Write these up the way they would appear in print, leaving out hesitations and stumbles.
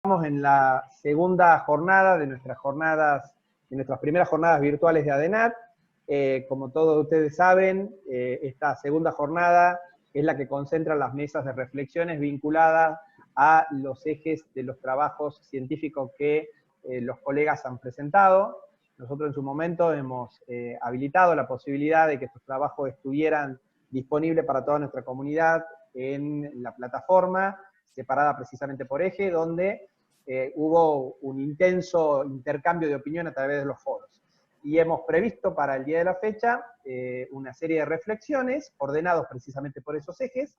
Estamos en la segunda jornada de nuestras primeras jornadas virtuales de ADENAT. Como todos ustedes saben, esta segunda jornada es la que concentra las mesas de reflexiones vinculadas a los ejes de los trabajos científicos que los colegas han presentado. Nosotros en su momento hemos habilitado la posibilidad de que estos trabajos estuvieran disponibles para toda nuestra comunidad en la plataforma, separada precisamente por eje, donde hubo un intenso intercambio de opinión a través de los foros. Y hemos previsto para el día de la fecha una serie de reflexiones ordenados precisamente por esos ejes,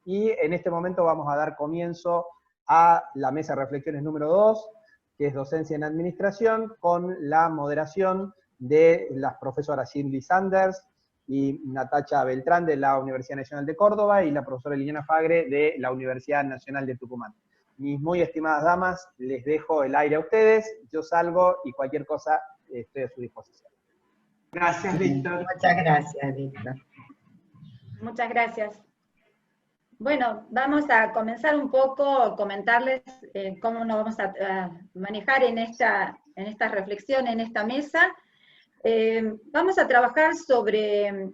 y en este momento vamos a dar comienzo a la mesa de reflexiones número 2, que es docencia en administración, con la moderación de las profesoras Cindy Sanders y Natacha Beltrán de la Universidad Nacional de Córdoba, y la profesora Liliana Fagre de la Universidad Nacional de Tucumán. Mis muy estimadas damas, les dejo el aire a ustedes, yo salgo y cualquier cosa estoy a su disposición. Gracias, Víctor. Muchas gracias, Víctor. Muchas gracias. Bueno, vamos a comenzar un poco, comentarles cómo nos vamos a manejar en esta reflexión, en esta mesa. Vamos a trabajar sobre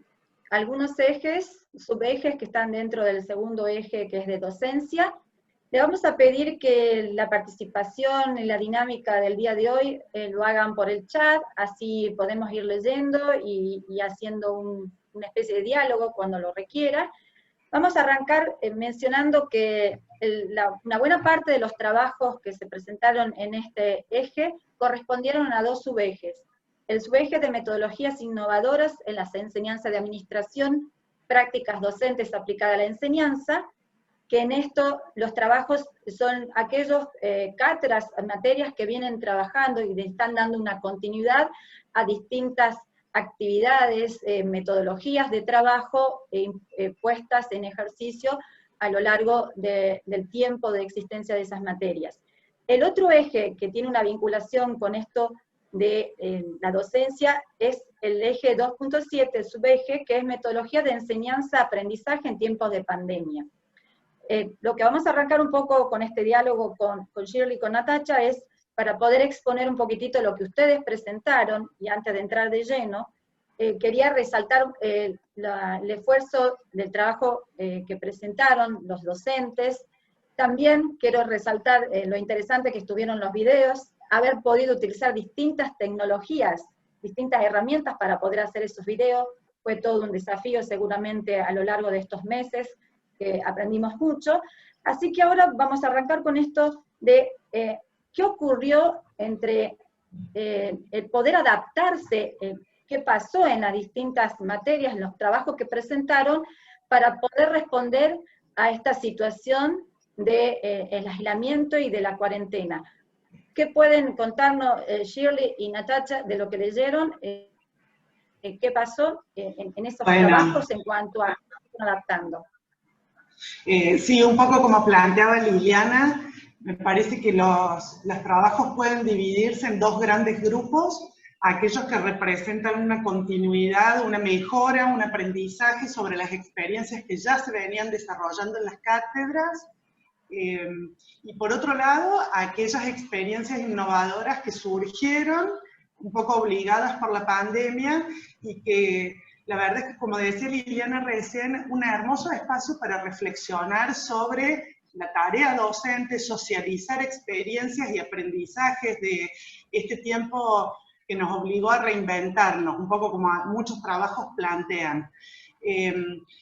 algunos ejes, subejes que están dentro del segundo eje, que es de docencia. Le vamos a pedir que la participación en la dinámica del día de hoy lo hagan por el chat, así podemos ir leyendo y haciendo una especie de diálogo cuando lo requiera. Vamos a arrancar mencionando que una buena parte de los trabajos que se presentaron en este eje correspondieron a dos subejes. El subeje de metodologías innovadoras en las enseñanzas de administración, prácticas docentes aplicadas a la enseñanza, que en esto los trabajos son aquellos cátedras, materias que vienen trabajando y le están dando una continuidad a distintas actividades, metodologías de trabajo puestas en ejercicio a lo largo del tiempo de existencia de esas materias. El otro eje que tiene una vinculación con esto de la docencia es el eje 2.7, subeje, que es metodología de enseñanza-aprendizaje en tiempos de pandemia. Lo que vamos a arrancar un poco con este diálogo con Shirley y con Natacha es para poder exponer un poquitito lo que ustedes presentaron, y antes de entrar de lleno, quería resaltar el esfuerzo del trabajo que presentaron los docentes. También quiero resaltar lo interesante que estuvieron los videos, haber podido utilizar distintas tecnologías, distintas herramientas para poder hacer esos videos, fue todo un desafío seguramente a lo largo de estos meses, que aprendimos mucho. Así que ahora vamos a arrancar con esto de qué ocurrió entre el poder adaptarse, qué pasó en las distintas materias, en los trabajos que presentaron, para poder responder a esta situación del aislamiento y de la cuarentena. ¿Qué pueden contarnos Shirley y Natacha de lo que leyeron? ¿Qué pasó en esos trabajos en cuanto a adaptando? Sí, un poco como planteaba Liliana, me parece que los trabajos pueden dividirse en dos grandes grupos, aquellos que representan una continuidad, una mejora, un aprendizaje sobre las experiencias que ya se venían desarrollando en las cátedras, y por otro lado, aquellas experiencias innovadoras que surgieron, un poco obligadas por la pandemia, y que la verdad es que, como decía Liliana recién, un hermoso espacio para reflexionar sobre la tarea docente, socializar experiencias y aprendizajes de este tiempo que nos obligó a reinventarnos, un poco como muchos trabajos plantean.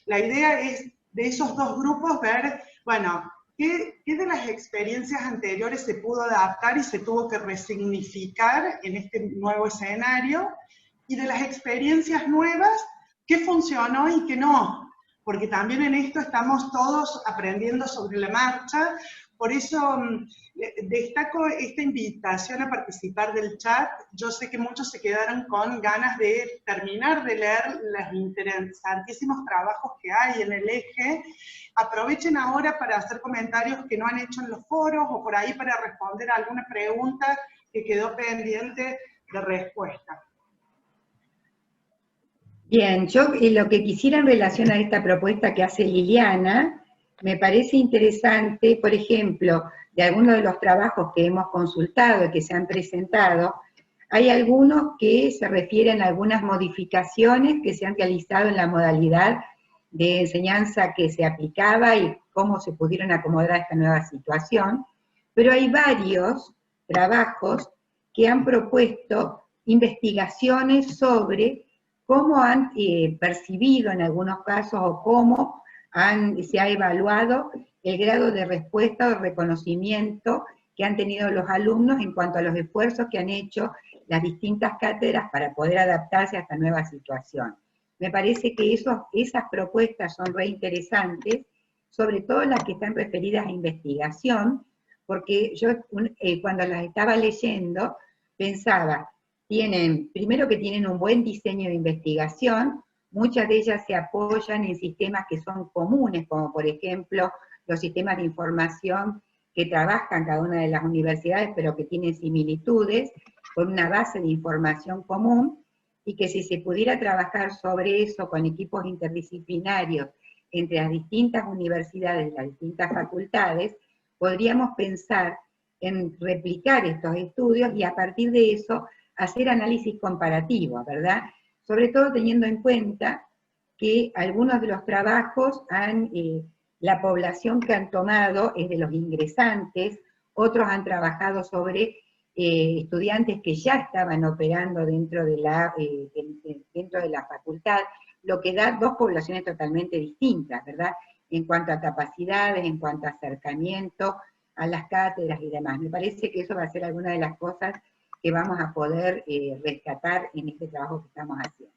La idea es, de esos dos grupos, ver, bueno, ¿qué de las experiencias anteriores se pudo adaptar y se tuvo que resignificar en este nuevo escenario? Y de las experiencias nuevas, ¿qué funcionó y qué no? Porque también en esto estamos todos aprendiendo sobre la marcha. Por eso destaco esta invitación a participar del chat. Yo sé que muchos se quedaron con ganas de terminar de leer los interesantísimos trabajos que hay en el eje. Aprovechen ahora para hacer comentarios que no han hecho en los foros, o por ahí para responder a alguna pregunta que quedó pendiente de respuesta. Bien, yo lo que quisiera en relación a esta propuesta que hace Liliana, me parece interesante, por ejemplo, de algunos de los trabajos que hemos consultado y que se han presentado, hay algunos que se refieren a algunas modificaciones que se han realizado en la modalidad de enseñanza que se aplicaba y cómo se pudieron acomodar a esta nueva situación, pero hay varios trabajos que han propuesto investigaciones sobre cómo han percibido en algunos casos o cómo se ha evaluado el grado de respuesta o reconocimiento que han tenido los alumnos en cuanto a los esfuerzos que han hecho las distintas cátedras para poder adaptarse a esta nueva situación. Me parece que esas propuestas son reinteresantes, sobre todo las que están referidas a investigación, porque yo cuando las estaba leyendo pensaba, primero que tienen un buen diseño de investigación, muchas de ellas se apoyan en sistemas que son comunes, como por ejemplo los sistemas de información que trabajan cada una de las universidades, pero que tienen similitudes, con una base de información común, y que si se pudiera trabajar sobre eso con equipos interdisciplinarios entre las distintas universidades, las distintas facultades, podríamos pensar en replicar estos estudios y a partir de eso hacer análisis comparativo, ¿verdad? Sobre todo teniendo en cuenta que algunos de los trabajos la población que han tomado es de los ingresantes, otros han trabajado sobre estudiantes que ya estaban operando dentro de la facultad, lo que da dos poblaciones totalmente distintas, ¿verdad? En cuanto a capacidades, en cuanto a acercamiento a las cátedras y demás. Me parece que eso va a ser alguna de las cosas que vamos a poder rescatar en este trabajo que estamos haciendo.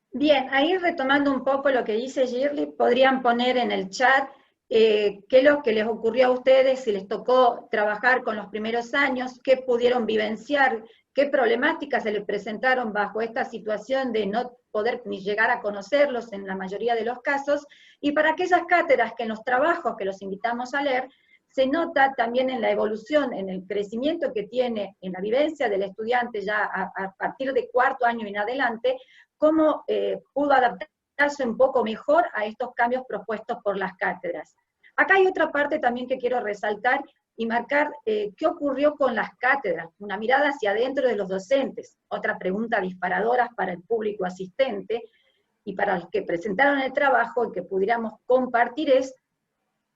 Bien, ahí retomando un poco lo que dice Shirley, podrían poner en el chat qué es lo que les ocurrió a ustedes, si les tocó trabajar con los primeros años, qué pudieron vivenciar, qué problemáticas se les presentaron bajo esta situación de no poder ni llegar a conocerlos en la mayoría de los casos, y para aquellas cátedras que en los trabajos que los invitamos a leer, se nota también en la evolución, en el crecimiento que tiene en la vivencia del estudiante ya a partir de cuarto año en adelante, cómo pudo adaptarse un poco mejor a estos cambios propuestos por las cátedras. Acá hay otra parte también que quiero resaltar y marcar qué ocurrió con las cátedras, una mirada hacia adentro de los docentes, otra pregunta disparadora para el público asistente y para los que presentaron el trabajo y que pudiéramos compartir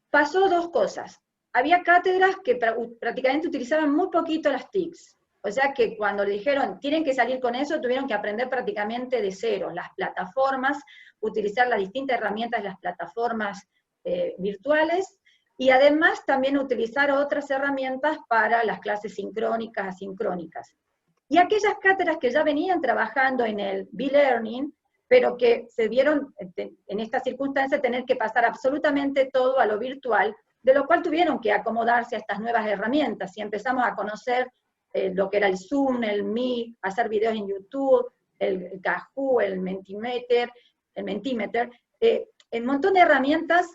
pasó dos cosas. Había cátedras que prácticamente utilizaban muy poquito las TICs, o sea que cuando le dijeron tienen que salir con eso, tuvieron que aprender prácticamente de cero, las plataformas, utilizar las distintas herramientas de las plataformas virtuales, y además también utilizar otras herramientas para las clases sincrónicas, asincrónicas. Y aquellas cátedras que ya venían trabajando en el B-Learning, pero que se vieron en esta circunstancia tener que pasar absolutamente todo a lo virtual, de lo cual tuvieron que acomodarse a estas nuevas herramientas, y empezamos a conocer lo que era el Zoom, el Meet, hacer videos en YouTube, el Kahoot, el Mentimeter, un montón de herramientas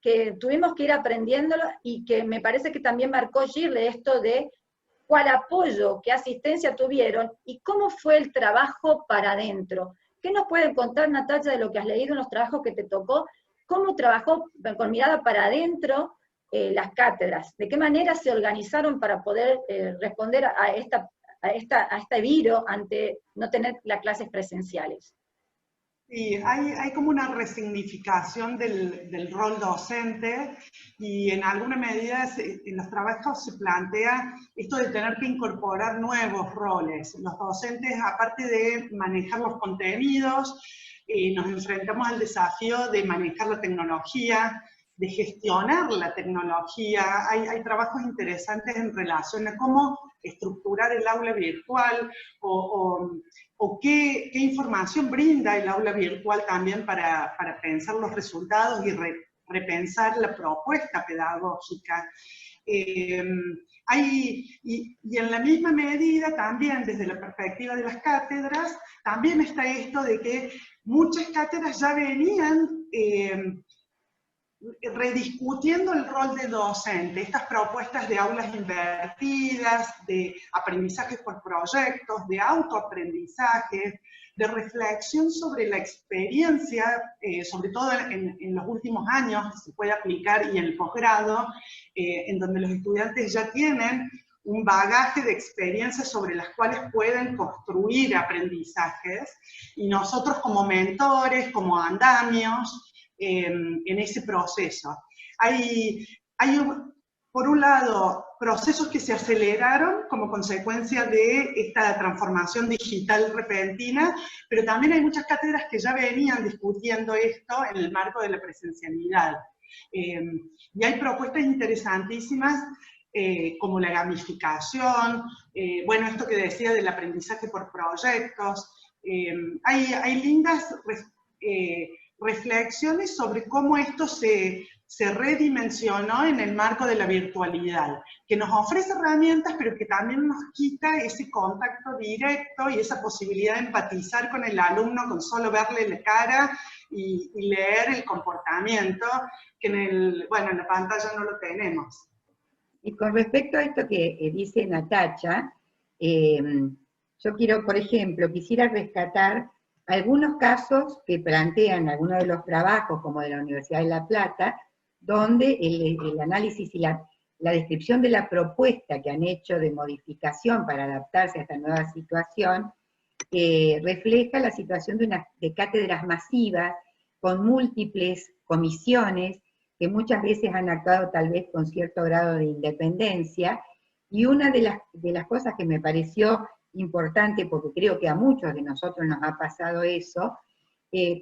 que tuvimos que ir aprendiéndolo, y que me parece que también marcó Shirley esto de cuál apoyo, qué asistencia tuvieron, y cómo fue el trabajo para adentro. ¿Qué nos pueden contar, Natalia, de lo que has leído en los trabajos que te tocó? ¿Cómo trabajó con mirada para adentro las cátedras? ¿De qué manera se organizaron para poder responder a este virus ante no tener las clases presenciales? Sí, hay como una resignificación del rol docente, y en alguna medida en los trabajos se plantea esto de tener que incorporar nuevos roles. Los docentes, aparte de manejar los contenidos, nos enfrentamos al desafío de manejar la tecnología, de gestionar la tecnología. Hay trabajos interesantes en relación a cómo estructurar el aula virtual o qué información brinda el aula virtual también para pensar los resultados y repensar la propuesta pedagógica. Y en la misma medida también desde la perspectiva de las cátedras, también está esto de que muchas cátedras ya venían rediscutiendo el rol de docente, estas propuestas de aulas invertidas, de aprendizajes por proyectos, de autoaprendizaje, de reflexión sobre la experiencia, sobre todo en los últimos años, se puede aplicar, y en el posgrado, en donde los estudiantes ya tienen un bagaje de experiencias sobre las cuales pueden construir aprendizajes, y nosotros como mentores, como andamios, en ese proceso. Hay por un lado, procesos que se aceleraron como consecuencia de esta transformación digital repentina, pero también hay muchas cátedras que ya venían discutiendo esto en el marco de la presencialidad. Y hay propuestas interesantísimas como la gamificación, bueno, esto que decía del aprendizaje por proyectos. Hay lindas reflexiones sobre cómo esto se redimensionó en el marco de la virtualidad, que nos ofrece herramientas, pero que también nos quita ese contacto directo y esa posibilidad de empatizar con el alumno, con solo verle la cara y leer el comportamiento, que en la pantalla no lo tenemos. Y con respecto a esto que dice Natacha, yo quiero, por ejemplo, quisiera rescatar algunos casos que plantean algunos de los trabajos, como de la Universidad de La Plata, donde el análisis y la descripción de la propuesta que han hecho de modificación para adaptarse a esta nueva situación, refleja la situación de cátedras masivas, con múltiples comisiones, que muchas veces han actuado tal vez con cierto grado de independencia, y una de las cosas que me pareció importante, porque creo que a muchos de nosotros nos ha pasado eso,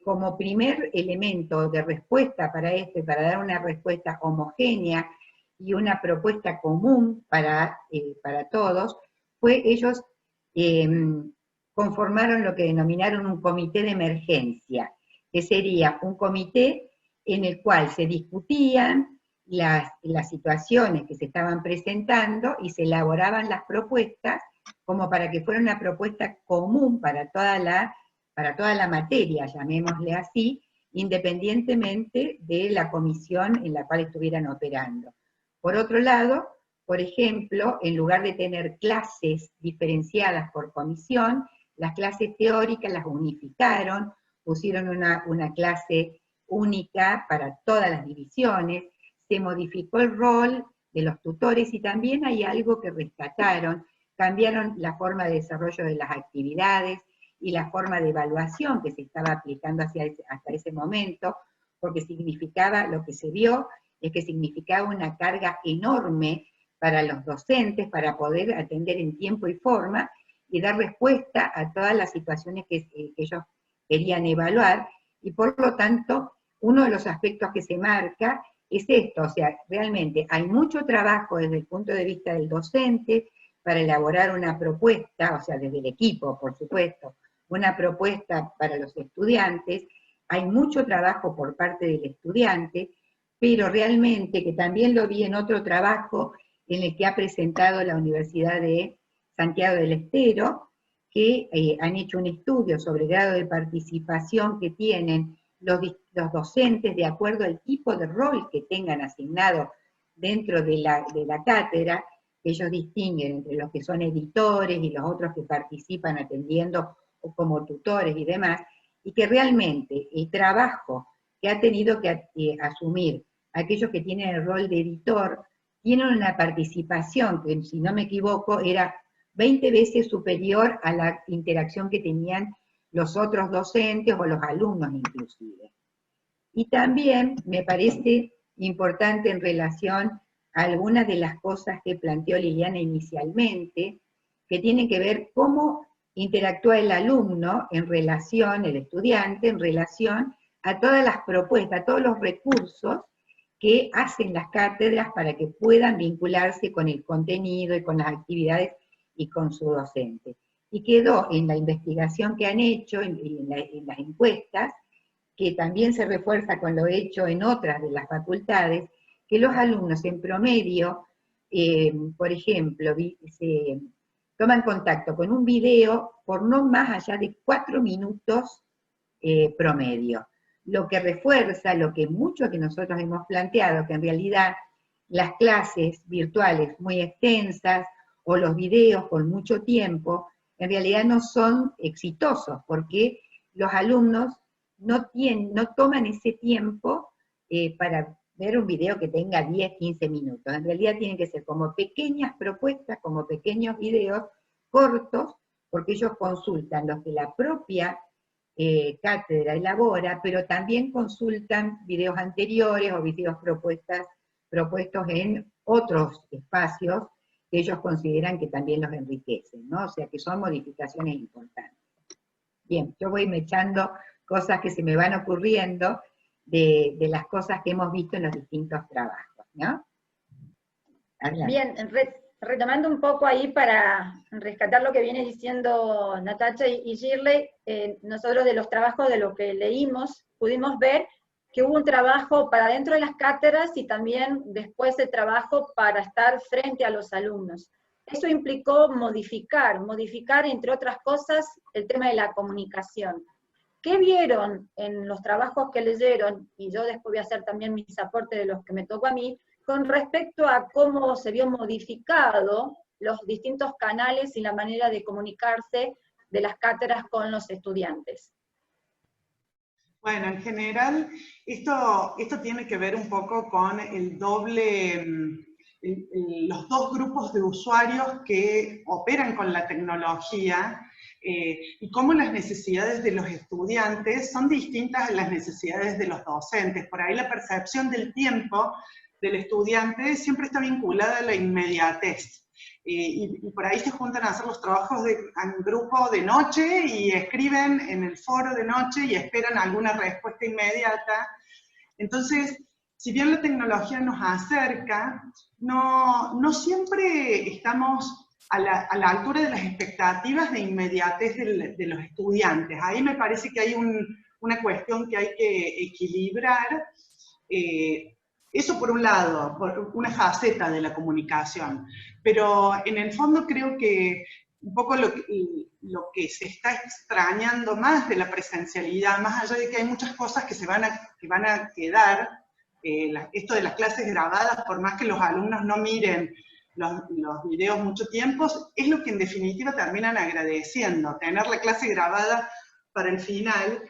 como primer elemento de respuesta para dar una respuesta homogénea y una propuesta común para todos, ellos conformaron lo que denominaron un comité de emergencia, que sería un comité en el cual se discutían las situaciones que se estaban presentando y se elaboraban las propuestas como para que fuera una propuesta común para toda la materia, llamémosle así, independientemente de la comisión en la cual estuvieran operando. Por otro lado, por ejemplo, en lugar de tener clases diferenciadas por comisión, las clases teóricas las unificaron, pusieron una clase única para todas las divisiones, se modificó el rol de los tutores, y también hay algo que rescataron: cambiaron la forma de desarrollo de las actividades y la forma de evaluación que se estaba aplicando hasta ese momento, porque significaba, lo que se vio, es que significaba una carga enorme para los docentes para poder atender en tiempo y forma y dar respuesta a todas las situaciones que ellos querían evaluar, y por lo tanto, uno de los aspectos que se marca es esto, o sea, realmente hay mucho trabajo desde el punto de vista del docente para elaborar una propuesta, o sea, desde el equipo, por supuesto, una propuesta para los estudiantes, hay mucho trabajo por parte del estudiante, pero realmente, que también lo vi en otro trabajo en el que ha presentado la Universidad de Santiago del Estero, que han hecho un estudio sobre el grado de participación que tienen los docentes de acuerdo al tipo de rol que tengan asignado dentro de la cátedra. Ellos distinguen entre los que son editores y los otros que participan atendiendo o como tutores y demás, y que realmente el trabajo que ha tenido que asumir aquellos que tienen el rol de editor, tienen una participación que, si no me equivoco, era 20 veces superior a la interacción que tenían los otros docentes o los alumnos inclusive. Y también me parece importante en relación a algunas de las cosas que planteó Liliana inicialmente, que tienen que ver cómo interactúa el alumno en relación, el estudiante, en relación a todas las propuestas, a todos los recursos que hacen las cátedras para que puedan vincularse con el contenido y con las actividades y con su docente. Y quedó en la investigación que han hecho, en las encuestas, que también se refuerza con lo hecho en otras de las facultades, que los alumnos en promedio, por ejemplo, se toman contacto con un video por no más allá de 4 minutos promedio. Lo que refuerza lo que muchos de nosotros hemos planteado, que en realidad las clases virtuales muy extensas o los videos con mucho tiempo, en realidad no son exitosos, porque los alumnos no toman ese tiempo para ver un video que tenga 10, 15 minutos. En realidad tienen que ser como pequeñas propuestas, como pequeños videos cortos, porque ellos consultan los que la propia cátedra elabora, pero también consultan videos anteriores o videos propuestos en otros espacios que ellos consideran que también los enriquecen, ¿no? O sea que son modificaciones importantes. Bien, yo voy echando cosas que se me van ocurriendo de las cosas que hemos visto en los distintos trabajos, ¿no? Adelante. Bien, retomando un poco ahí para rescatar lo que viene diciendo Natacha y Shirley, nosotros de los trabajos de lo que leímos, pudimos ver que hubo un trabajo para dentro de las cátedras y también después el trabajo para estar frente a los alumnos. Eso implicó modificar entre otras cosas el tema de la comunicación. ¿Qué vieron en los trabajos que leyeron? Y yo después voy a hacer también mis aportes de los que me tocó a mí, con respecto a cómo se vio modificado los distintos canales y la manera de comunicarse de las cátedras con los estudiantes. Bueno, en general, esto tiene que ver un poco con el doble, los dos grupos de usuarios que operan con la tecnología y cómo las necesidades de los estudiantes son distintas a las necesidades de los docentes. Por ahí la percepción del tiempo del estudiante siempre está vinculada a la inmediatez. Y por ahí se juntan a hacer los trabajos en grupo de noche y escriben en el foro de noche y esperan alguna respuesta inmediata. Entonces, si bien la tecnología nos acerca, no siempre estamos a la altura de las expectativas de inmediatez de los estudiantes. Ahí me parece que hay una cuestión que hay que equilibrar. Eso por un lado, por una faceta de la comunicación. Pero en el fondo creo que un poco lo que se está extrañando más de la presencialidad, más allá de que hay muchas cosas que van a quedar, esto de las clases grabadas, por más que los alumnos no miren los videos mucho tiempo, es lo que en definitiva terminan agradeciendo, tener la clase grabada para el final.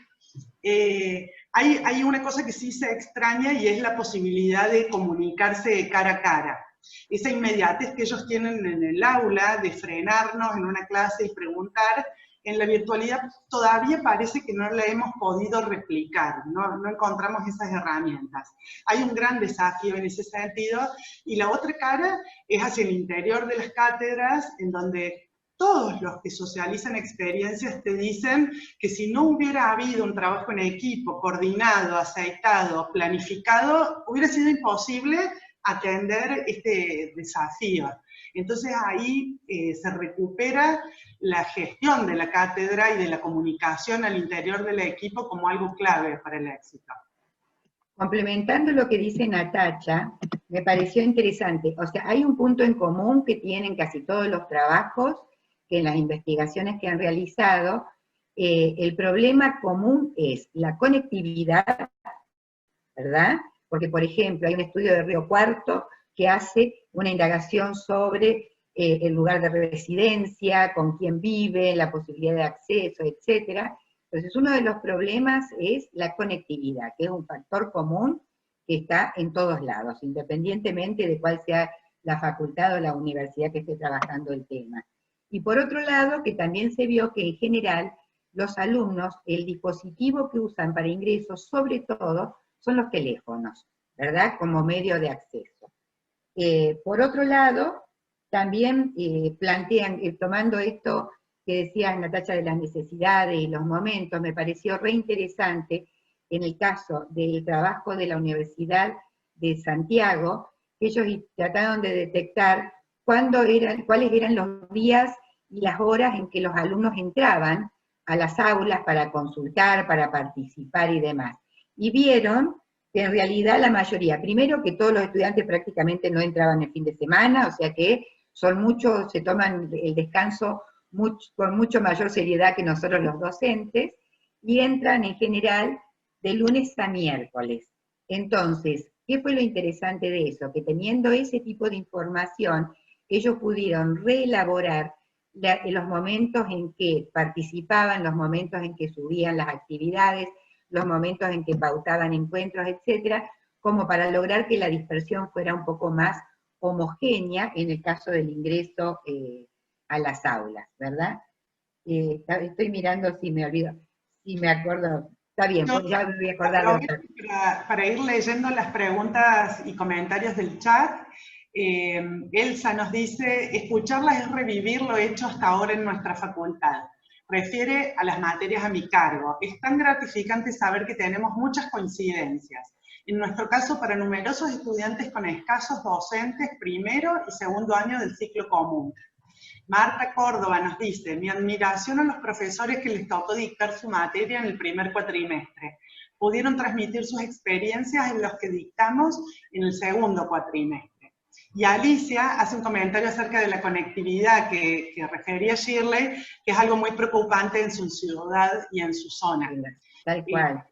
Hay una cosa que sí se extraña y es la posibilidad de comunicarse cara a cara. Esa inmediatez que ellos tienen en el aula, de frenarnos en una clase y preguntar, en la virtualidad todavía parece que no la hemos podido replicar, no encontramos esas herramientas. Hay un gran desafío en ese sentido, y la otra cara es hacia el interior de las cátedras, en donde todos los que socializan experiencias te dicen que si no hubiera habido un trabajo en equipo, coordinado, aceitado, planificado, hubiera sido imposible atender este desafío. Entonces ahí se recupera la gestión de la cátedra y de la comunicación al interior del equipo como algo clave para el éxito. Complementando lo que dice Natacha, me pareció interesante. O sea, hay un punto en común que tienen casi todos los trabajos, que en las investigaciones que han realizado, el problema común es la conectividad, ¿verdad? Porque, por ejemplo, hay un estudio de Río Cuarto que hace una indagación sobre el lugar de residencia, con quién vive, la posibilidad de acceso, etc. Entonces, uno de los problemas es la conectividad, que es un factor común que está en todos lados, independientemente de cuál sea la facultad o la universidad que esté trabajando el tema. Y por otro lado, que también se vio que en general los alumnos, el dispositivo que usan para ingresos, sobre todo, son los teléfonos, ¿verdad? Como medio de acceso. Por otro lado, también plantean, tomando esto que decía Natacha de las necesidades y los momentos, me pareció reinteresante en el caso del trabajo de la Universidad de Santiago, que ellos trataron de detectar cuáles eran los días y las horas en que los alumnos entraban a las aulas para consultar, para participar y demás. Y vieron que en realidad la mayoría, primero que todos los estudiantes prácticamente no entraban el fin de semana, o sea que se toman el descanso con mucho mayor seriedad que nosotros los docentes, y entran en general de lunes a miércoles. Entonces, ¿qué fue lo interesante de eso? Que teniendo ese tipo de información, ellos pudieron reelaborar los momentos en que participaban, los momentos en que subían las actividades, los momentos en que pautaban encuentros, etcétera, como para lograr que la dispersión fuera un poco más homogénea en el caso del ingreso a las aulas, ¿verdad? Estoy mirando si me olvido, si me acuerdo, está bien, pues ya me voy a acordar. Para ir leyendo las preguntas y comentarios del chat, Elsa nos dice, escucharlas es revivir lo hecho hasta ahora en nuestra facultad. Refiere a las materias a mi cargo. Es tan gratificante saber que tenemos muchas coincidencias. En nuestro caso, para numerosos estudiantes con escasos docentes, primero y segundo año del ciclo común. Marta Córdoba nos dice, mi admiración a los profesores que les tocó dictar su materia en el primer cuatrimestre. Pudieron transmitir sus experiencias en los que dictamos en el segundo cuatrimestre. Y Alicia hace un comentario acerca de la conectividad que refería Shirley, que es algo muy preocupante en su ciudad y en su zona. Tal cual.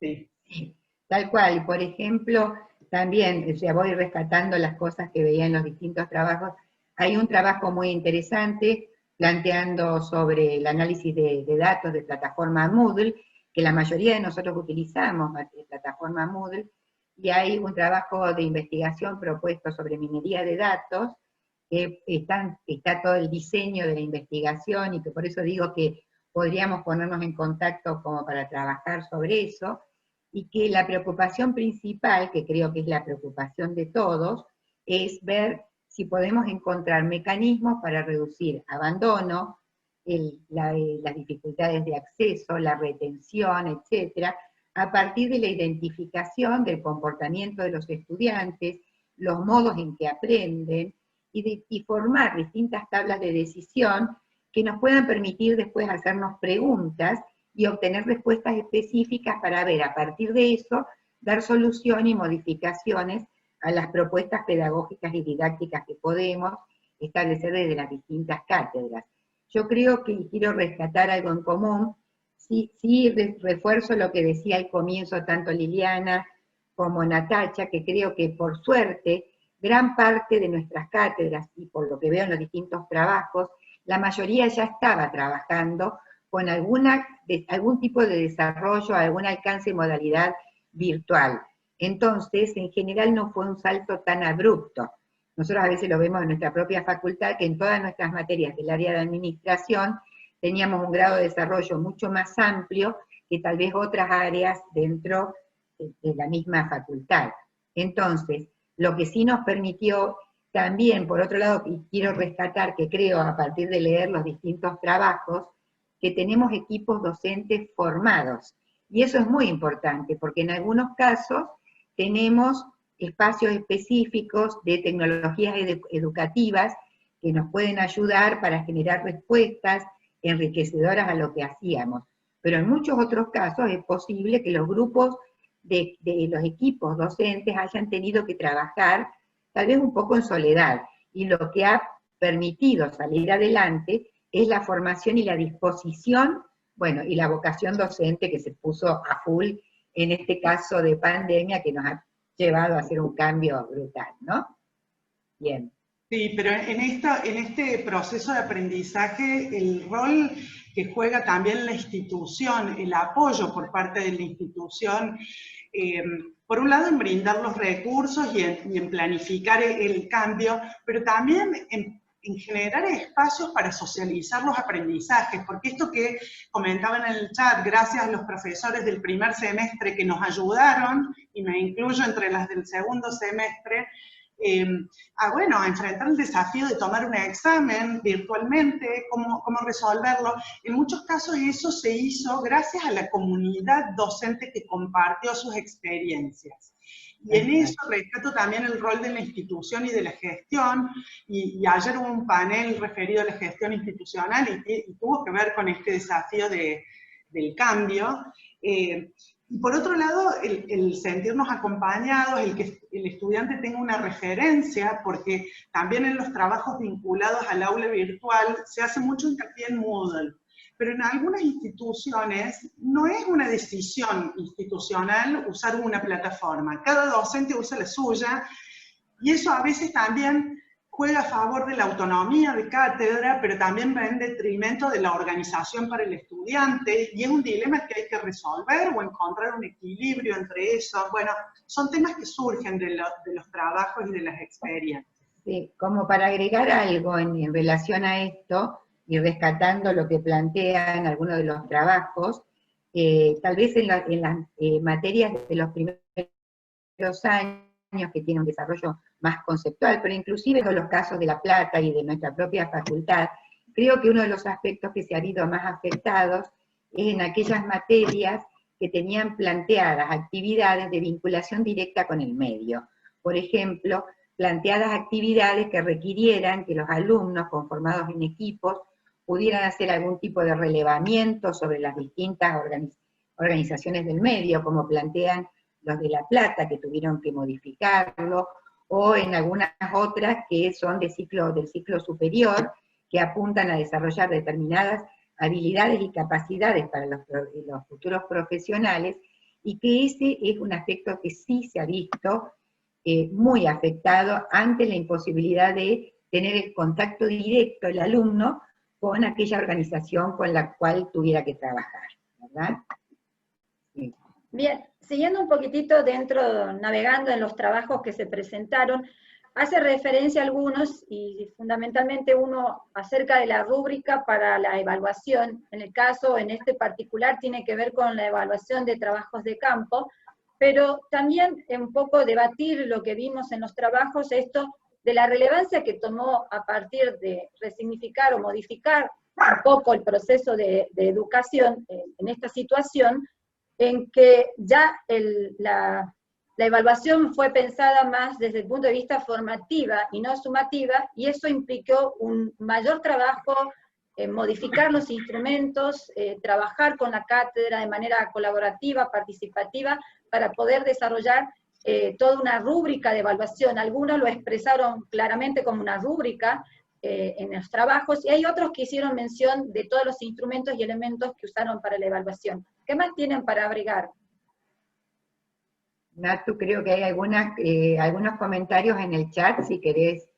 Sí. Sí, tal cual. Por ejemplo, también, o sea, voy rescatando las cosas que veía en los distintos trabajos. Hay un trabajo muy interesante planteando sobre el análisis de datos de plataforma Moodle, que la mayoría de nosotros utilizamos la plataforma Moodle, y hay un trabajo de investigación propuesto sobre minería de datos, que está todo el diseño de la investigación, y que por eso digo que podríamos ponernos en contacto como para trabajar sobre eso, y que la preocupación principal, que creo que es la preocupación de todos, es ver si podemos encontrar mecanismos para reducir abandono, las dificultades de acceso, la retención, etcétera, a partir de la identificación del comportamiento de los estudiantes, los modos en que aprenden, y formar distintas tablas de decisión que nos puedan permitir después hacernos preguntas y obtener respuestas específicas para ver, a partir de eso, dar solución y modificaciones a las propuestas pedagógicas y didácticas que podemos establecer desde las distintas cátedras. Yo creo que quiero rescatar algo en común, sí refuerzo lo que decía al comienzo tanto Liliana como Natacha, que creo que por suerte, gran parte de nuestras cátedras, y por lo que veo en los distintos trabajos, la mayoría ya estaba trabajando con algún tipo de desarrollo, algún alcance y modalidad virtual. Entonces, en general no fue un salto tan abrupto. Nosotros a veces lo vemos en nuestra propia facultad, que en todas nuestras materias del área de administración teníamos un grado de desarrollo mucho más amplio que tal vez otras áreas dentro de la misma facultad. Entonces, lo que sí nos permitió también, por otro lado, y quiero rescatar que creo a partir de leer los distintos trabajos, que tenemos equipos docentes formados. Y eso es muy importante, porque en algunos casos tenemos espacios específicos de tecnologías educativas que nos pueden ayudar para generar respuestas enriquecedoras a lo que hacíamos. Pero en muchos otros casos es posible que los grupos de los equipos docentes hayan tenido que trabajar tal vez un poco en soledad, y lo que ha permitido salir adelante es la formación y la disposición, bueno, y la vocación docente que se puso a full en este caso de pandemia, que nos ha llevado a hacer un cambio brutal, ¿no? Bien. Sí, pero en este proceso de aprendizaje, el rol que juega también la institución, el apoyo por parte de la institución, por un lado en brindar los recursos y en planificar el cambio, pero también en generar espacios para socializar los aprendizajes, porque esto que comentaban en el chat, gracias a los profesores del primer semestre que nos ayudaron, y me incluyo entre las del segundo semestre, a enfrentar el desafío de tomar un examen virtualmente, cómo resolverlo. En muchos casos eso se hizo gracias a la comunidad docente que compartió sus experiencias. Y en eso rescato también el rol de la institución y de la gestión, y ayer hubo un panel referido a la gestión institucional y tuvo que ver con este desafío del cambio. Y por otro lado, el sentirnos acompañados, el que el estudiante tenga una referencia, porque también en los trabajos vinculados al aula virtual se hace mucho hincapié en Moodle. Pero en algunas instituciones no es una decisión institucional usar una plataforma. Cada docente usa la suya, y eso a veces también juega a favor de la autonomía de cátedra, pero también va en detrimento de la organización para el estudiante, y es un dilema que hay que resolver o encontrar un equilibrio entre eso. Bueno, son temas que surgen de los trabajos y de las experiencias. Sí, como para agregar algo en relación a esto, y rescatando lo que plantean algunos de los trabajos, tal vez en las materias de los primeros años, que tienen un desarrollo más conceptual, pero inclusive en los casos de La Plata y de nuestra propia facultad, creo que uno de los aspectos que se ha habido más afectados es en aquellas materias que tenían planteadas actividades de vinculación directa con el medio. Por ejemplo, planteadas actividades que requirieran que los alumnos conformados en equipos pudieran hacer algún tipo de relevamiento sobre las distintas organizaciones del medio, como plantean los de La Plata, que tuvieron que modificarlo, o en algunas otras que son del ciclo superior, que apuntan a desarrollar determinadas habilidades y capacidades para los futuros profesionales, y que ese es un aspecto que sí se ha visto muy afectado ante la imposibilidad de tener el contacto directo el alumno con aquella organización con la cual tuviera que trabajar, ¿verdad? Sí. Bien, siguiendo un poquitito navegando en los trabajos que se presentaron, hace referencia a algunos, y fundamentalmente uno acerca de la rúbrica para la evaluación. En el caso, en este particular, tiene que ver con la evaluación de trabajos de campo, pero también un poco debatir lo que vimos en los trabajos, esto de la relevancia que tomó a partir de resignificar o modificar un poco el proceso de educación en esta situación, en que ya la evaluación fue pensada más desde el punto de vista formativa y no sumativa, y eso implicó un mayor trabajo, modificar los instrumentos, trabajar con la cátedra de manera colaborativa, participativa, para poder desarrollar toda una rúbrica de evaluación. Algunos lo expresaron claramente como una rúbrica en los trabajos, y hay otros que hicieron mención de todos los instrumentos y elementos que usaron para la evaluación. ¿Qué más tienen para agregar? Natu, creo que hay algunos comentarios en el chat, si querés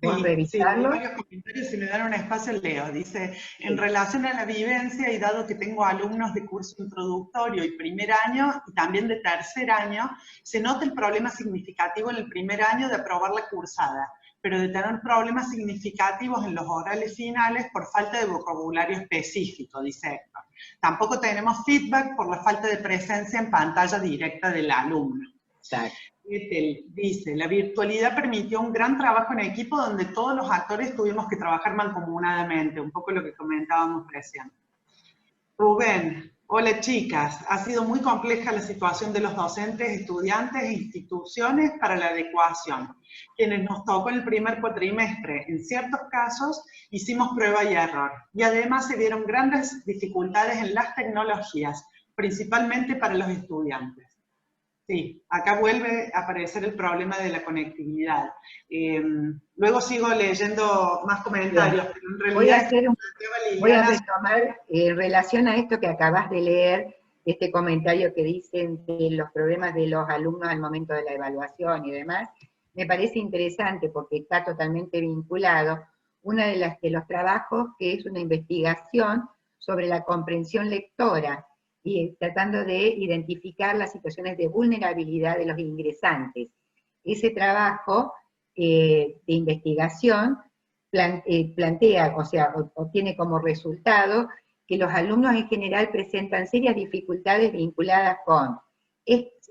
revisarlos. Sí, hay varios comentarios, si me dan un espacio leo. Dice, en relación a la vivencia, y dado que tengo alumnos de curso introductorio y primer año, y también de tercer año, se nota el problema significativo en el primer año de aprobar la cursada, pero de tener problemas significativos en los orales finales por falta de vocabulario específico, dice Héctor. Tampoco tenemos feedback por la falta de presencia en pantalla directa del alumno. Exacto. Dice, la virtualidad permitió un gran trabajo en equipo donde todos los actores tuvimos que trabajar mancomunadamente, un poco lo que comentábamos recién. Rubén, hola chicas, ha sido muy compleja la situación de los docentes, estudiantes e instituciones para la adecuación. Quienes nos tocó en el primer cuatrimestre, en ciertos casos, hicimos prueba y error. Y además se vieron grandes dificultades en las tecnologías, principalmente para los estudiantes. Sí, acá vuelve a aparecer el problema de la conectividad. Luego sigo leyendo más comentarios, pero en realidad... Voy a retomar en relación a esto que acabas de leer, este comentario que dicen de los problemas de los alumnos al momento de la evaluación y demás. Me parece interesante porque está totalmente vinculado uno de los trabajos que es una investigación sobre la comprensión lectora, y tratando de identificar las situaciones de vulnerabilidad de los ingresantes. Ese trabajo de investigación plantea, o tiene como resultado que los alumnos en general presentan serias dificultades vinculadas con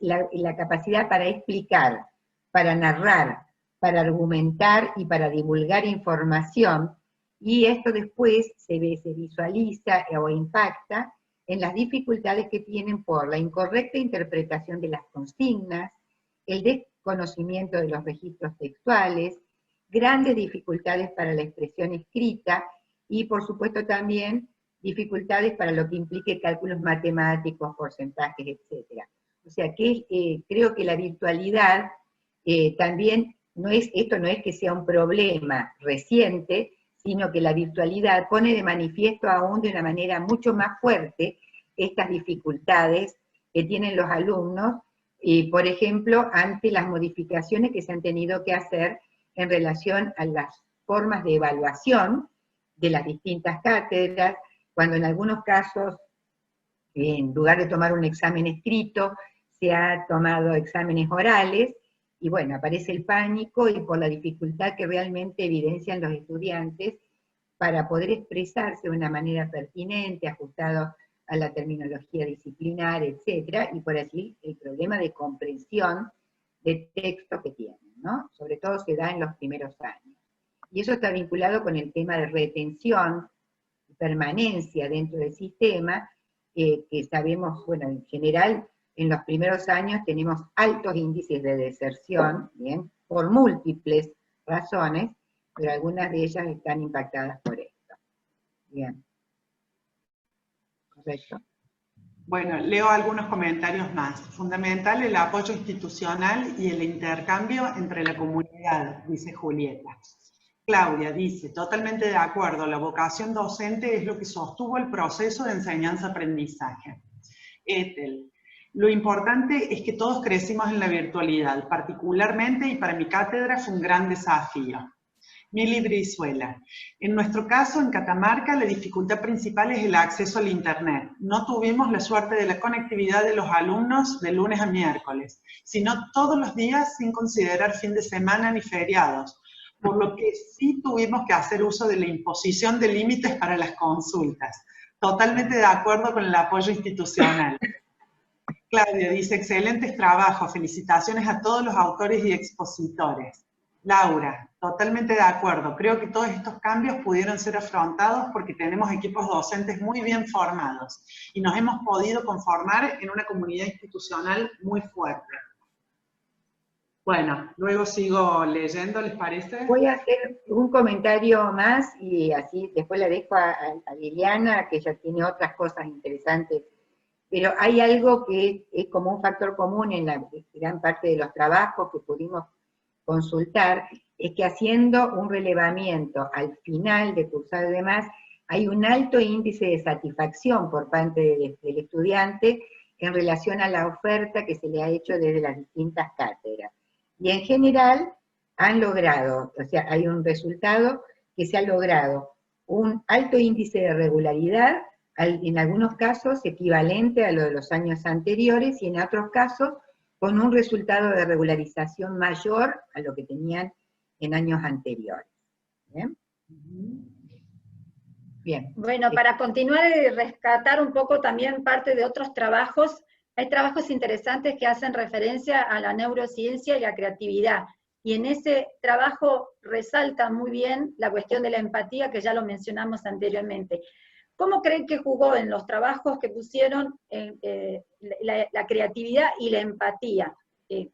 la capacidad para explicar, para narrar, para argumentar y para divulgar información, y esto después se visualiza o impacta en las dificultades que tienen por la incorrecta interpretación de las consignas, el desconocimiento de los registros textuales, grandes dificultades para la expresión escrita, y por supuesto también dificultades para lo que implique cálculos matemáticos, porcentajes, etc. O sea que creo que la virtualidad también, esto no es que sea un problema reciente, sino que la virtualidad pone de manifiesto aún de una manera mucho más fuerte estas dificultades que tienen los alumnos, por ejemplo, ante las modificaciones que se han tenido que hacer en relación a las formas de evaluación de las distintas cátedras, cuando en algunos casos, en lugar de tomar un examen escrito, se ha tomado exámenes orales, y bueno, aparece el pánico y por la dificultad que realmente evidencian los estudiantes para poder expresarse de una manera pertinente, ajustado a la terminología disciplinar, etcétera, y por allí el problema de comprensión de texto que tienen, ¿no? Sobre todo se da en los primeros años. Y eso está vinculado con el tema de retención, permanencia dentro del sistema, que sabemos, bueno, en general, en los primeros años tenemos altos índices de deserción, ¿bien? Por múltiples razones, pero algunas de ellas están impactadas por esto. Bien. Correcto. Bueno, leo algunos comentarios más. Fundamental el apoyo institucional y el intercambio entre la comunidad, dice Julieta. Claudia dice, totalmente de acuerdo, la vocación docente es lo que sostuvo el proceso de enseñanza-aprendizaje. Ethel, lo importante es que todos crecimos en la virtualidad, particularmente y para mi cátedra fue un gran desafío. Mili Brizuela, en nuestro caso en Catamarca la dificultad principal es el acceso al internet. No tuvimos la suerte de la conectividad de los alumnos de lunes a miércoles, sino todos los días sin considerar fin de semana ni feriados, por lo que sí tuvimos que hacer uso de la imposición de límites para las consultas. Totalmente de acuerdo con el apoyo institucional. Claudia dice, excelentes trabajos, felicitaciones a todos los autores y expositores. Laura, totalmente de acuerdo, creo que todos estos cambios pudieron ser afrontados porque tenemos equipos docentes muy bien formados y nos hemos podido conformar en una comunidad institucional muy fuerte. Bueno, luego sigo leyendo, ¿les parece? Voy a hacer un comentario más y así después la dejo a Liliana, que ella tiene otras cosas interesantes. Pero hay algo que es como un factor común en la gran parte de los trabajos que pudimos consultar, es que haciendo un relevamiento al final de cursar y demás, hay un alto índice de satisfacción por parte del estudiante en relación a la oferta que se le ha hecho desde las distintas cátedras. Y en general han logrado, o sea, hay un resultado que se ha logrado un alto índice de regularidad, en algunos casos equivalente a lo de los años anteriores, y en otros casos con un resultado de regularización mayor a lo que tenían en años anteriores. ¿Bien? Bien. Bueno, para continuar y rescatar un poco también parte de otros trabajos, hay trabajos interesantes que hacen referencia a la neurociencia y la creatividad, y en ese trabajo resalta muy bien la cuestión de la empatía, que ya lo mencionamos anteriormente. ¿Cómo creen que jugó en los trabajos que pusieron la creatividad y la empatía?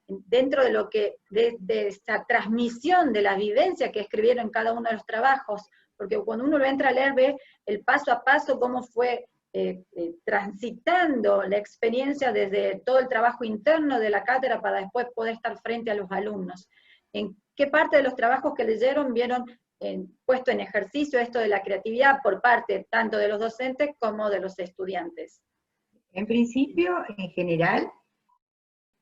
Dentro de lo que, de esa transmisión de la vivencia que escribieron en cada uno de los trabajos, porque cuando uno lo entra a leer ve el paso a paso cómo fue transitando la experiencia desde todo el trabajo interno de la cátedra para después poder estar frente a los alumnos. ¿En qué parte de los trabajos que leyeron vieron puesto en ejercicio esto de la creatividad por parte tanto de los docentes como de los estudiantes? En principio, en general,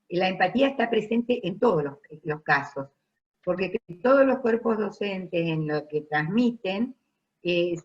la empatía está presente en todos los casos, porque todos los cuerpos docentes en lo que transmiten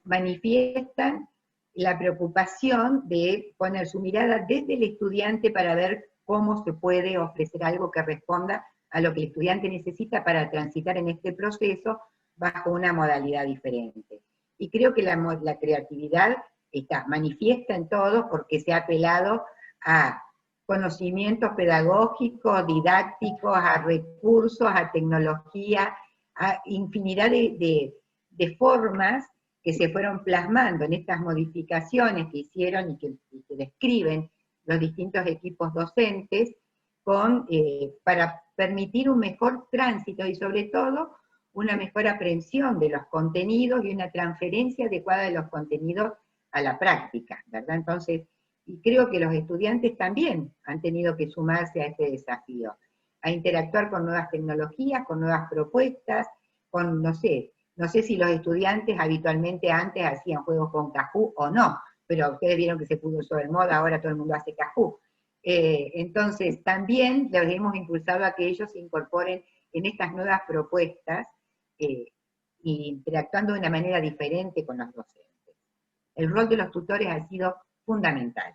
manifiestan la preocupación de poner su mirada desde el estudiante para ver cómo se puede ofrecer algo que responda a lo que el estudiante necesita para transitar en este proceso bajo una modalidad diferente. Y creo que la creatividad está manifiesta en todo porque se ha apelado a conocimientos pedagógicos, didácticos, a recursos, a tecnología, a infinidad de formas que se fueron plasmando en estas modificaciones que hicieron y que describen los distintos equipos docentes para permitir un mejor tránsito y sobre todo una mejor aprehensión de los contenidos y una transferencia adecuada de los contenidos a la práctica, ¿verdad? Entonces, y creo que los estudiantes también han tenido que sumarse a este desafío, a interactuar con nuevas tecnologías, con nuevas propuestas, con, no sé si los estudiantes habitualmente antes hacían juegos con Kahoot o no, pero ustedes vieron que se puso de moda, ahora todo el mundo hace Kahoot. Entonces, también les hemos impulsado a que ellos se incorporen en estas nuevas propuestas y interactuando de una manera diferente con los docentes. El rol de los tutores ha sido fundamental.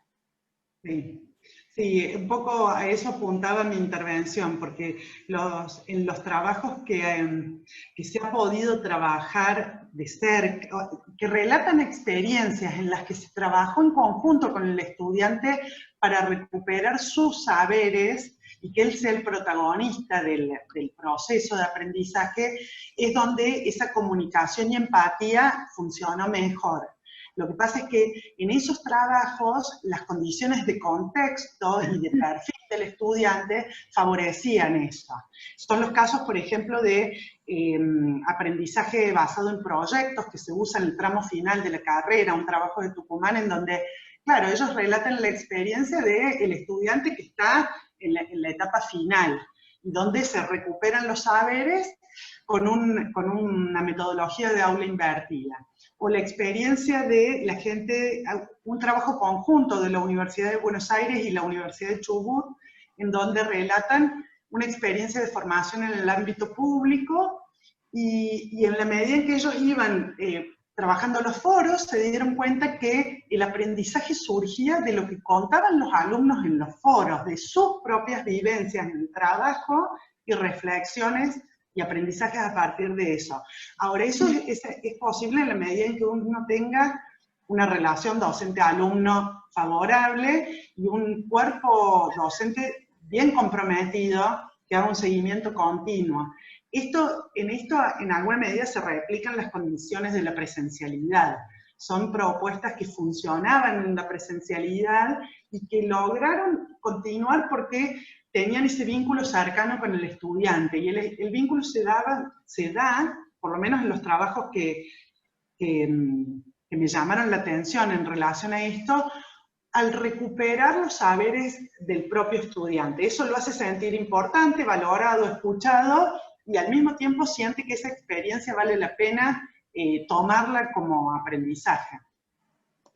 Sí. Sí, un poco a eso apuntaba mi intervención, porque en los trabajos que se ha podido trabajar de cerca, que relatan experiencias en las que se trabajó en conjunto con el estudiante para recuperar sus saberes y que él sea el protagonista del proceso de aprendizaje, es donde esa comunicación y empatía funcionó mejor. Lo que pasa es que en esos trabajos las condiciones de contexto y de perfil del estudiante favorecían eso. Son los casos, por ejemplo, de aprendizaje basado en proyectos que se usa en el tramo final de la carrera, un trabajo de Tucumán en donde, claro, ellos relatan la experiencia del estudiante que está en la etapa final, donde se recuperan los saberes con una metodología de aula invertida. O la experiencia de la gente, un trabajo conjunto de la Universidad de Buenos Aires y la Universidad de Chubut, en donde relatan una experiencia de formación en el ámbito público, y en la medida en que ellos iban trabajando los foros, se dieron cuenta que el aprendizaje surgía de lo que contaban los alumnos en los foros, de sus propias vivencias en el trabajo y reflexiones y aprendizajes a partir de eso. Ahora, eso es posible en la medida en que uno tenga una relación docente-alumno favorable y un cuerpo docente bien comprometido que haga un seguimiento continuo. En esto en alguna medida se replican las condiciones de la presencialidad. Son propuestas que funcionaban en la presencialidad y que lograron continuar porque tenían ese vínculo cercano con el estudiante, y el vínculo se da, por lo menos en los trabajos que me llamaron la atención en relación a esto, al recuperar los saberes del propio estudiante. Eso lo hace sentir importante, valorado, escuchado, y al mismo tiempo siente que esa experiencia vale la pena tomarla como aprendizaje.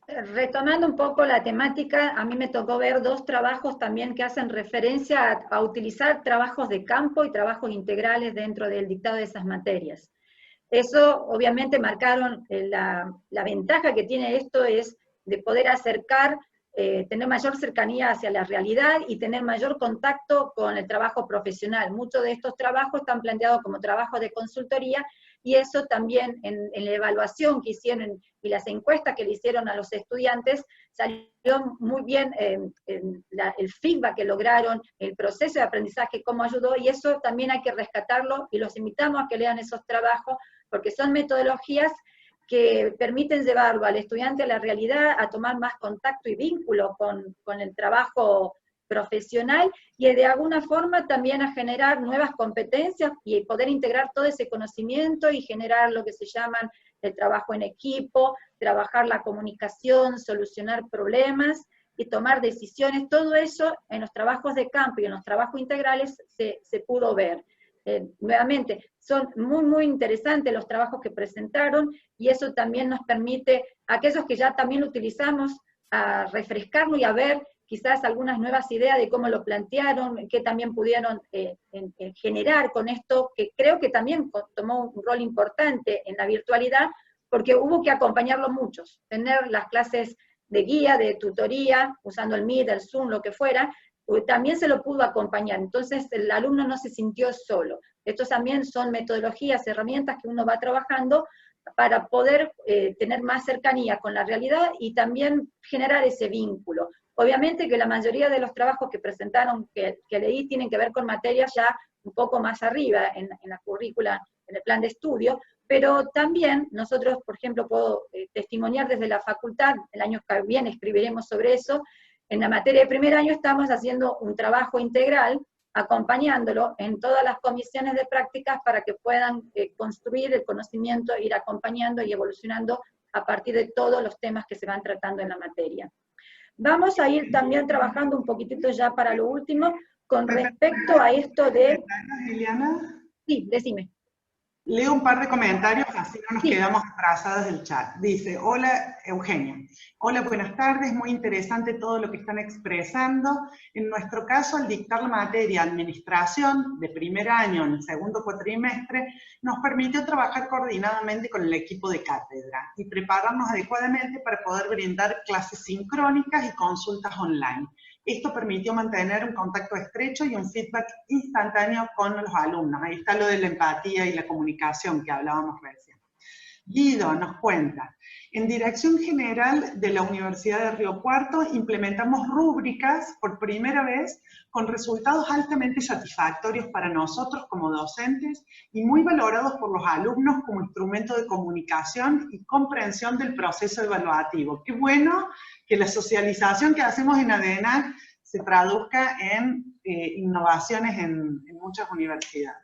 Retomando un poco la temática, a mí me tocó ver dos trabajos también que hacen referencia a utilizar trabajos de campo y trabajos integrales dentro del dictado de esas materias. Eso obviamente marcaron la ventaja que tiene esto es de poder acercar, tener mayor cercanía hacia la realidad y tener mayor contacto con el trabajo profesional. Muchos de estos trabajos están planteados como trabajos de consultoría, y eso también en la evaluación que hicieron y las encuestas que le hicieron a los estudiantes, salió muy bien el feedback que lograron, el proceso de aprendizaje, cómo ayudó, y eso también hay que rescatarlo, y los invitamos a que lean esos trabajos, porque son metodologías que permiten llevarlo al estudiante a la realidad, a tomar más contacto y vínculo con el trabajo profesional, y de alguna forma también a generar nuevas competencias y poder integrar todo ese conocimiento y generar lo que se llaman el trabajo en equipo, trabajar la comunicación, solucionar problemas y tomar decisiones. Todo eso en los trabajos de campo y en los trabajos integrales se pudo ver. Nuevamente, son muy interesantes los trabajos que presentaron, y eso también nos permite a aquellos que ya también lo utilizamos a refrescarlo y a ver quizás algunas nuevas ideas de cómo lo plantearon, que también pudieron generar con esto, que creo que también tomó un rol importante en la virtualidad, porque hubo que acompañarlo muchos, tener las clases de guía, de tutoría, usando el Meet, el Zoom, lo que fuera, también se lo pudo acompañar, entonces el alumno no se sintió solo. Estos también son metodologías, herramientas que uno va trabajando para poder tener más cercanía con la realidad y también generar ese vínculo. Obviamente que la mayoría de los trabajos que presentaron, que leí, tienen que ver con materias ya un poco más arriba en la currícula, en el plan de estudio, pero también nosotros, por ejemplo, puedo testimoniar desde la facultad, el año que viene escribiremos sobre eso, en la materia de primer año estamos haciendo un trabajo integral, acompañándolo en todas las comisiones de prácticas para que puedan construir el conocimiento, ir acompañando y evolucionando a partir de todos los temas que se van tratando en la materia. Vamos a ir también trabajando un poquitito ya para lo último, con respecto a esto de... Liliana. Sí, decime. Leo un par de comentarios, así no nos Sí. quedamos atrasadas del chat. Dice, hola Eugenia, hola, buenas tardes, muy interesante todo lo que están expresando. En nuestro caso, al dictar la materia Administración de primer año en el segundo cuatrimestre, nos permitió trabajar coordinadamente con el equipo de cátedra y prepararnos adecuadamente para poder brindar clases sincrónicas y consultas online. Esto permitió mantener un contacto estrecho y un feedback instantáneo con los alumnos. Ahí está lo de la empatía y la comunicación que hablábamos recién. Guido nos cuenta, en Dirección General de la Universidad de Río Cuarto implementamos rúbricas por primera vez con resultados altamente satisfactorios para nosotros como docentes y muy valorados por los alumnos como instrumento de comunicación y comprensión del proceso evaluativo. Qué bueno que la socialización que hacemos en ADENAC se traduzca en innovaciones en muchas universidades.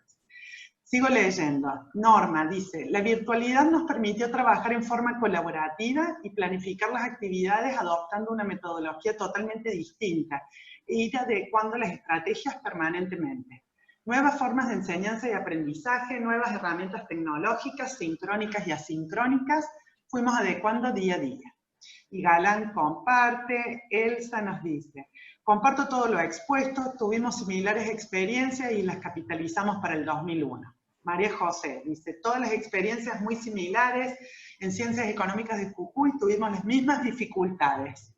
Sigo leyendo. Norma dice, la virtualidad nos permitió trabajar en forma colaborativa y planificar las actividades adoptando una metodología totalmente distinta e ir adecuando las estrategias permanentemente. Nuevas formas de enseñanza y aprendizaje, nuevas herramientas tecnológicas, sincrónicas y asincrónicas, fuimos adecuando día a día. Y Galán comparte, Elsa nos dice, comparto todo lo expuesto, tuvimos similares experiencias y las capitalizamos para el 2001. María José dice, todas las experiencias muy similares, en Ciencias Económicas de Jujuy tuvimos las mismas dificultades.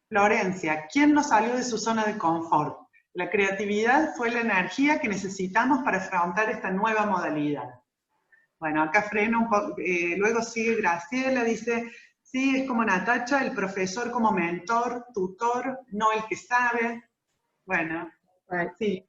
Florencia, ¿quién nos salió de su zona de confort? La creatividad fue la energía que necesitamos para afrontar esta nueva modalidad. Bueno, acá freno un poco, luego sigue Graciela, dice, sí, es como Natacha, el profesor como mentor, tutor, no el que sabe. Bueno, sí.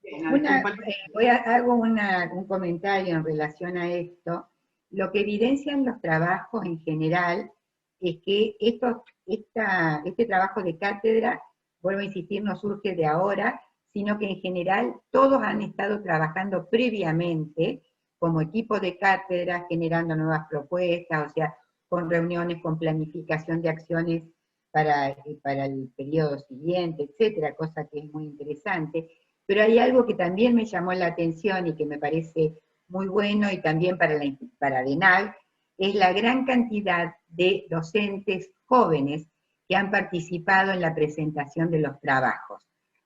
Hago un comentario en relación a esto. Lo que evidencian los trabajos en general es que este trabajo de cátedra, vuelvo a insistir, no surge de ahora, sino que en general todos han estado trabajando previamente como equipo de cátedra, generando nuevas propuestas, o sea, con reuniones, con planificación de acciones para el periodo siguiente, etcétera, cosa que es muy interesante. Pero hay algo que también me llamó la atención y que me parece muy bueno, y también para ADENAC, es la gran cantidad de docentes jóvenes que han participado en la presentación de los trabajos.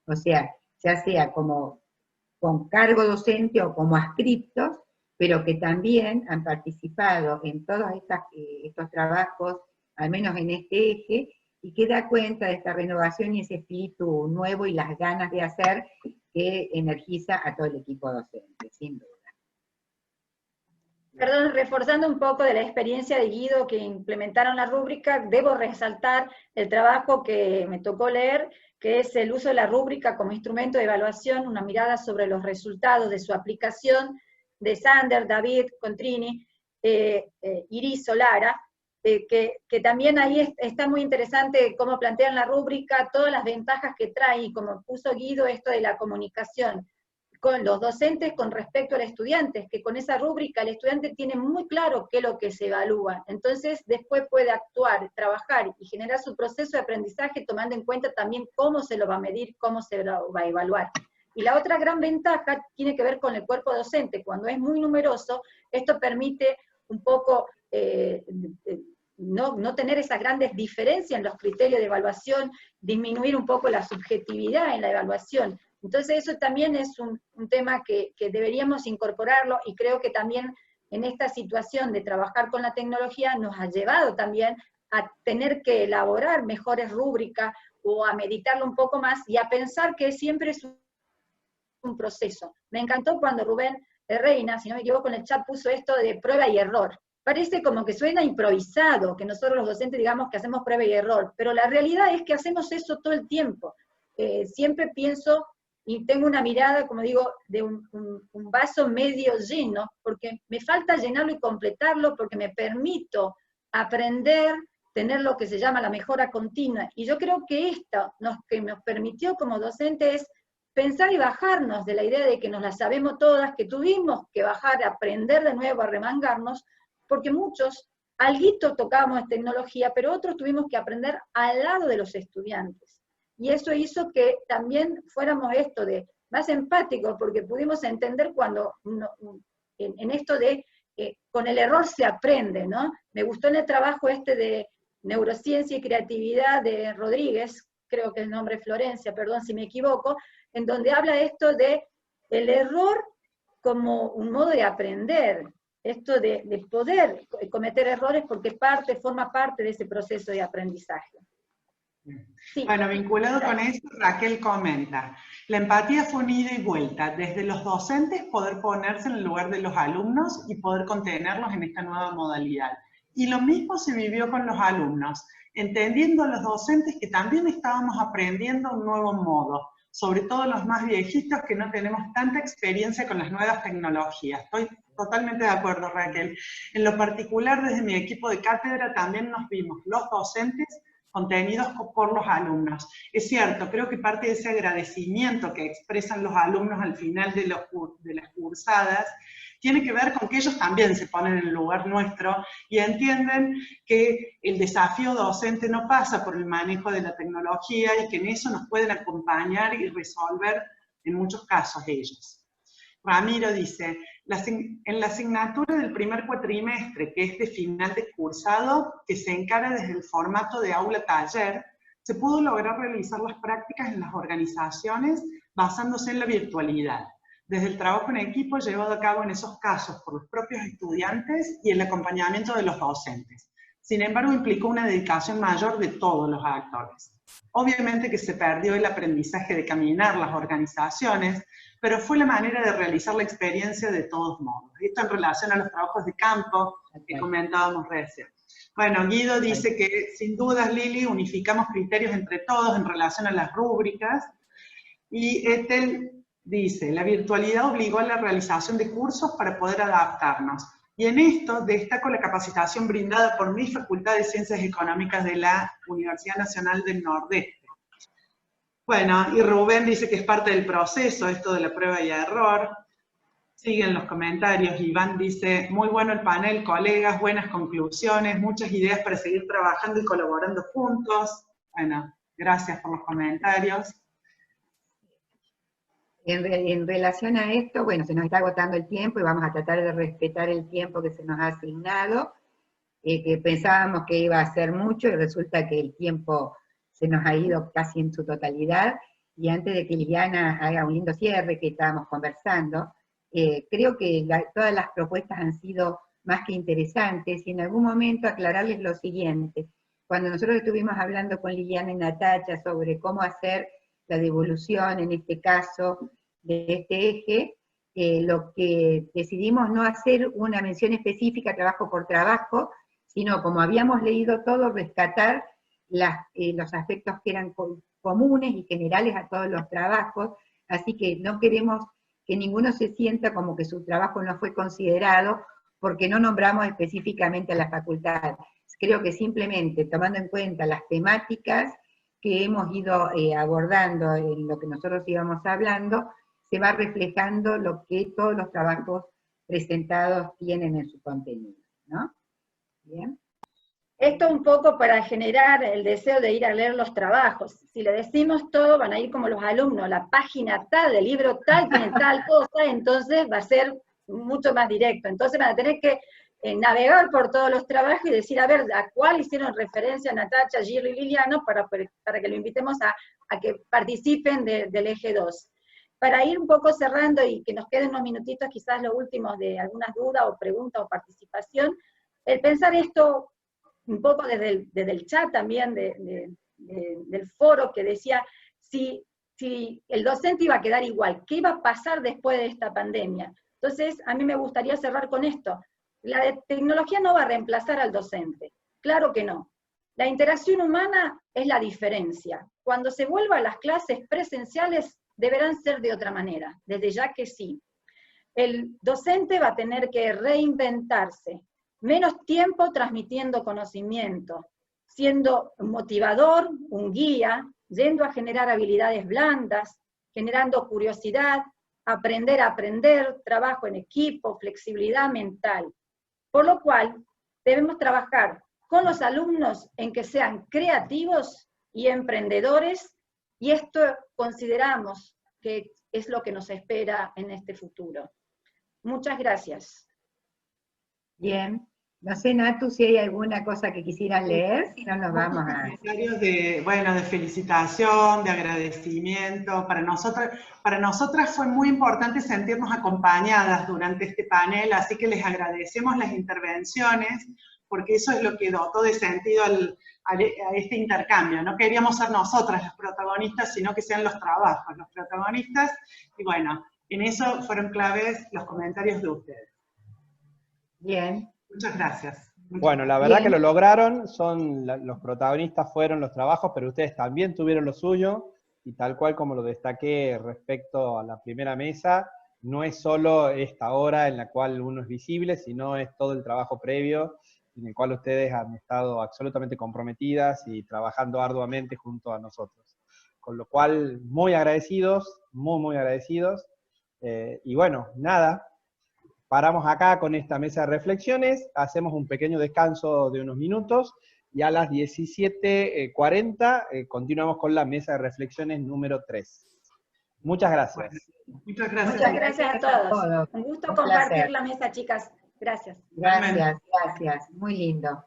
O sea, ya sea como con cargo docente o como adscriptos, pero que también han participado en todos estos trabajos, al menos en este eje, y que da cuenta de esta renovación y ese espíritu nuevo y las ganas de hacer que energiza a todo el equipo docente, sin duda. Perdón, reforzando un poco de la experiencia de Guido que implementaron la rúbrica, debo resaltar el trabajo que me tocó leer, que es el uso de la rúbrica como instrumento de evaluación, una mirada sobre los resultados de su aplicación, de Sander, David, Contrini, Iris Solara, que también ahí está muy interesante cómo plantean la rúbrica, todas las ventajas que trae, y como puso Guido, esto de la comunicación con los docentes con respecto al estudiante, que con esa rúbrica el estudiante tiene muy claro qué es lo que se evalúa, entonces después puede actuar, trabajar y generar su proceso de aprendizaje tomando en cuenta también cómo se lo va a medir, cómo se lo va a evaluar. Y la otra gran ventaja tiene que ver con el cuerpo docente. Cuando es muy numeroso, esto permite un poco no tener esas grandes diferencias en los criterios de evaluación, disminuir un poco la subjetividad en la evaluación. Entonces eso también es un tema que deberíamos incorporarlo, y creo que también en esta situación de trabajar con la tecnología nos ha llevado también a tener que elaborar mejores rúbricas o a meditarlo un poco más y a pensar que siempre es un proceso. Me encantó cuando Rubén Reina, si no me equivoco en el chat, puso esto de prueba y error. Parece como que suena improvisado, que nosotros los docentes digamos que hacemos prueba y error, pero la realidad es que hacemos eso todo el tiempo. Siempre pienso y tengo una mirada, como digo, de un vaso medio lleno, porque me falta llenarlo y completarlo, porque me permito aprender, tener lo que se llama la mejora continua. Y yo creo que esto que nos permitió como docentes pensar y bajarnos de la idea de que nos la sabemos todas, que tuvimos que bajar, aprender de nuevo, a remangarnos, porque muchos, alguito tocábamos de tecnología, pero otros tuvimos que aprender al lado de los estudiantes. Y eso hizo que también fuéramos más empáticos, porque pudimos entender cuando, en esto de con el error se aprende, ¿no? Me gustó en el trabajo este de neurociencia y creatividad de Rodríguez, creo que el nombre es Florencia, perdón si me equivoco, en donde habla esto de el error como un modo de aprender, esto de poder cometer errores porque forma parte de ese proceso de aprendizaje. Sí. Bueno, vinculado con eso, Raquel comenta, la empatía fue un ida y vuelta, desde los docentes poder ponerse en el lugar de los alumnos y poder contenerlos en esta nueva modalidad. Y lo mismo se vivió con los alumnos, entendiendo a los docentes que también estábamos aprendiendo un nuevo modo, sobre todo los más viejitos que no tenemos tanta experiencia con las nuevas tecnologías. Estoy totalmente de acuerdo, Raquel. En lo particular, desde mi equipo de cátedra también nos vimos los docentes contenidos por los alumnos. Es cierto, creo que parte de ese agradecimiento que expresan los alumnos al final de las cursadas tiene que ver con que ellos también se ponen en el lugar nuestro y entienden que el desafío docente no pasa por el manejo de la tecnología y que en eso nos pueden acompañar y resolver en muchos casos ellos. Ramiro dice, en la asignatura del primer cuatrimestre, que es de final de cursado, que se encara desde el formato de aula-taller, se pudo lograr realizar las prácticas en las organizaciones basándose en la virtualidad, desde el trabajo en equipo llevado a cabo en esos casos por los propios estudiantes y el acompañamiento de los docentes. Sin embargo, implicó una dedicación mayor de todos los actores. Obviamente que se perdió el aprendizaje de caminar las organizaciones, pero fue la manera de realizar la experiencia de todos modos. Esto en relación a los trabajos de campo que comentábamos recién. Bueno, Guido dice que sin dudas, Lili, unificamos criterios entre todos en relación a las rúbricas, y Ethel dice, la virtualidad obligó a la realización de cursos para poder adaptarnos. Y en esto destaco la capacitación brindada por mi Facultad de Ciencias Económicas de la Universidad Nacional del Nordeste. Bueno, y Rubén dice que es parte del proceso, esto de la prueba y error. Siguen los comentarios. Iván dice, muy bueno el panel, colegas, buenas conclusiones, muchas ideas para seguir trabajando y colaborando juntos. Bueno, gracias por los comentarios. En relación a esto, bueno, se nos está agotando el tiempo y vamos a tratar de respetar el tiempo que se nos ha asignado, que pensábamos que iba a ser mucho y resulta que el tiempo se nos ha ido casi en su totalidad, y antes de que Liliana haga un lindo cierre que estábamos conversando, creo que todas las propuestas han sido más que interesantes, y en algún momento aclararles lo siguiente. Cuando nosotros estuvimos hablando con Liliana y Natacha sobre cómo hacer la devolución, en este caso, de este eje, lo que decidimos no hacer una mención específica trabajo por trabajo, sino como habíamos leído todo, rescatar los aspectos que eran comunes y generales a todos los trabajos, así que no queremos que ninguno se sienta como que su trabajo no fue considerado porque no nombramos específicamente a la facultad. Creo que simplemente tomando en cuenta las temáticas que hemos ido abordando en lo que nosotros íbamos hablando, se va reflejando lo que todos los trabajos presentados tienen en su contenido, ¿no? ¿Bien? Esto un poco para generar el deseo de ir a leer los trabajos. Si le decimos todo, van a ir como los alumnos, la página tal, del libro tal, tiene tal cosa, entonces va a ser mucho más directo. Entonces van a tener que navegar por todos los trabajos y decir, a ver, ¿a cuál hicieron referencia Natacha, Giro y Liliano para que lo invitemos a que participen del eje 2? Para ir un poco cerrando y que nos queden unos minutitos, quizás los últimos de algunas dudas o preguntas o participación, el pensar esto un poco desde el chat también del foro, que decía, si el docente iba a quedar igual, ¿qué iba a pasar después de esta pandemia? Entonces, a mí me gustaría cerrar con esto. La tecnología no va a reemplazar al docente, claro que no. La interacción humana es la diferencia. Cuando se vuelva a las clases presenciales, deberán ser de otra manera, desde ya que sí. El docente va a tener que reinventarse, menos tiempo transmitiendo conocimiento, siendo un motivador, un guía, yendo a generar habilidades blandas, generando curiosidad, aprender a aprender, trabajo en equipo, flexibilidad mental. Por lo cual, debemos trabajar con los alumnos en que sean creativos y emprendedores, y esto consideramos que es lo que nos espera en este futuro. Muchas gracias. Bien. No sé, Natu, si hay alguna cosa que quisieras leer, si no nos vamos a... Comentarios de felicitación, de agradecimiento. Para nosotras fue muy importante sentirnos acompañadas durante este panel, así que les agradecemos las intervenciones, porque eso es lo que dotó de sentido a este intercambio. No queríamos ser nosotras las protagonistas, sino que sean los trabajos los protagonistas, y bueno, en eso fueron claves los comentarios de ustedes. Bien. Muchas gracias. Bueno, la verdad que lo lograron, los protagonistas fueron los trabajos, pero ustedes también tuvieron lo suyo, y tal cual como lo destaqué respecto a la primera mesa, no es solo esta hora en la cual uno es visible, sino es todo el trabajo previo, en el cual ustedes han estado absolutamente comprometidas y trabajando arduamente junto a nosotros. Con lo cual, muy agradecidos, muy agradecidos, y bueno, nada. Paramos acá con esta mesa de reflexiones, hacemos un pequeño descanso de unos minutos, y a las 17:40 continuamos con la mesa de reflexiones número 3. Muchas gracias. Muchas gracias. Muchas gracias a todos. Un gusto compartir placer. la mesa, chicas. Gracias. Gracias, gracias. Muy lindo.